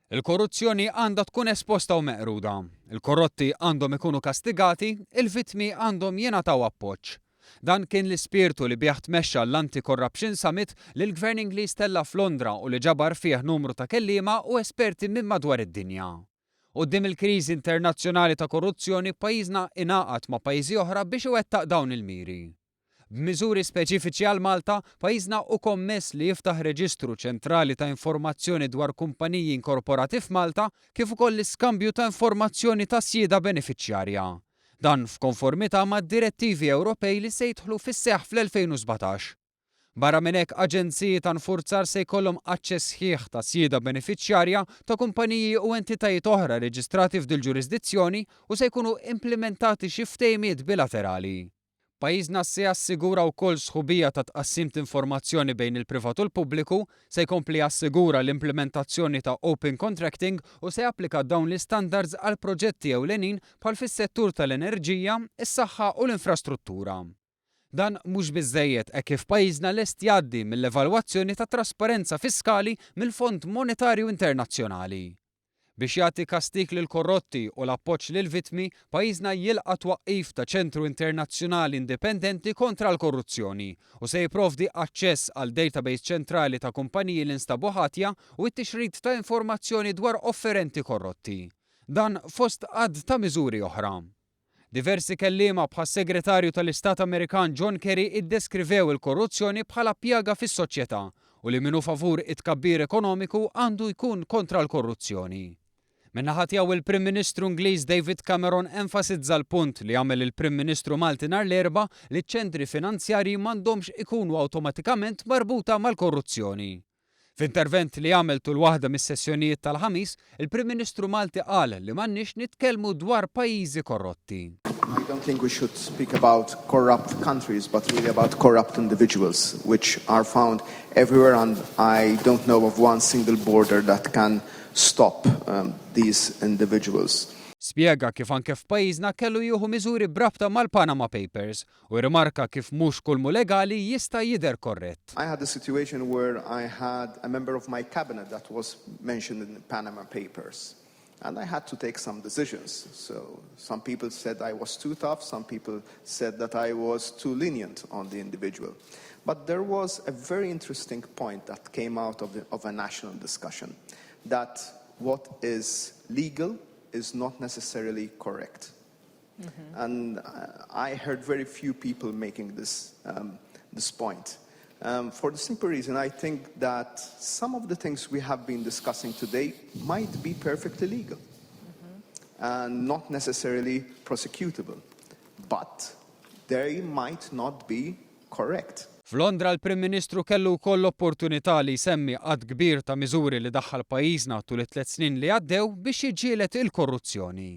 Il-korruzzjoni għandha tkun esposta u meqruda. Il-korrotti għandhom ikunu kastigati, il-vittmi għandhom jingħataw appoġġ. Dan kien l-ispirtu li bih tmexxa l-Anti-Corruption Summit li l-Gvern Ingliż tella f'Londra u li ġabar fih numru ta' kelliema u esperti minn madwar id-dinja. Quddiem il-kriżi internazzjonali ta' korruzzjoni pajjiżna ingħaqad ma' pajjiżi oħra biex iwettaq dawn il-miri. B'miżuri speċifiċi għal Malta, pajjiżna hu kommess li jiftaħ reġistru ċentrali ta' informazzjoni dwar kumpaniji inkorporati f'Malta kif ukoll l-iskambju ta' informazzjoni ta' sjieda benefiċjarja. Dan f'konformità mad-direttivi Ewropej li se jidħlu fis-seħħ fl-2017. Barra minn hekk aġenziji ta' nfurzar se jkollhom aċċess sħiħ ta' sjieda benefiċjarja ta' kumpaniji u entitajiet oħra reġistrati f'dil ġurisdizzjoni u se jkunu implementati xi ftehimiet bilaterali. Pajjiżna se jassigura wkoll sħubija ta' tqassim informazzjoni bejn il-privat u l-pubbliku, se jkompli jassigura l-implementazzjoni ta' open contracting u se japplika dawn l-istandards għal proġetti ewlenin bħal fis-settur tal-enerġija, is-saħħa u l-infrastruttura. Dan mhux biżżejjed hekk kif pajjiżna lest jgħaddi mill-evalwazzjoni ta' trasparenza fiskali mill-Fond Monetarju Internazzjonali. Biex jagħti kastik lil korrotti u l-appoġġ lil vittmi, pajjiżna jilqa' twaqqif ta' ċentru internazzjonali indipendenti kontra l-korruzzjoni u se jipprovdi aċċess għal database ċentrali ta' kumpaniji li nstabu ħatja u t-tixrid ta' informazzjoni dwar offerenti korrotti. Dan fost għadd ta' miżuri oħra. Diversi kelliema bħas segretarju tal-Istat Amerikan John Kerry iddeskrivew il-korruzzjoni bħala pjaga fis-soċjetà u li minnu favur it-tkabbir ekonomiku għandu jkun kontra l-korruzzjoni. Min-naħa tiegħu il-Prim Ministru Ingliż David Cameron enfasizza l-punt li għamel il-Prim Ministru Malti nhar l-Erbgħa li ċ-ċentri finanzjarji m'għandhomx ikunu awtomatikament marbuta mal-korruzzjoni. F'intervent li għamel tul waħda mis-sessjonijiet tal-ħamis, il-Prim Ministru Malti qal li m'għandniex nitkellmu dwar pajjiżi korrotti. I don't think we should speak about corrupt countries, but really about corrupt individuals, which are found everywhere, and I don't know of one single border that can stop these individuals. Spjega kif anke f'pajjiżna kellu jieħu miżuri brabta mal-Panama Papers u rimarka kif mhux kull legali jista' jidher korrett. I had a situation where I had a member of my cabinet that was mentioned in the Panama Papers. And I had to take some decisions. So some people said I was too tough, some people said that I was too lenient on the individual. But there was a very interesting point that came out of a national discussion, that what is legal is not necessarily correct. And I heard very few people making this point. For the simple reason, I think that some of the things we have been discussing today might be perfectly legal and not necessarily prosecutable, but they might not be correct. F'Londra l-Prim Ministru kellu wkoll l-opportunità li jsemmi għadd kbir ta' miżuri li daħħal pajjiżna tul it-3 snin li għaddew biex jiġġieled il-korruzzjoni.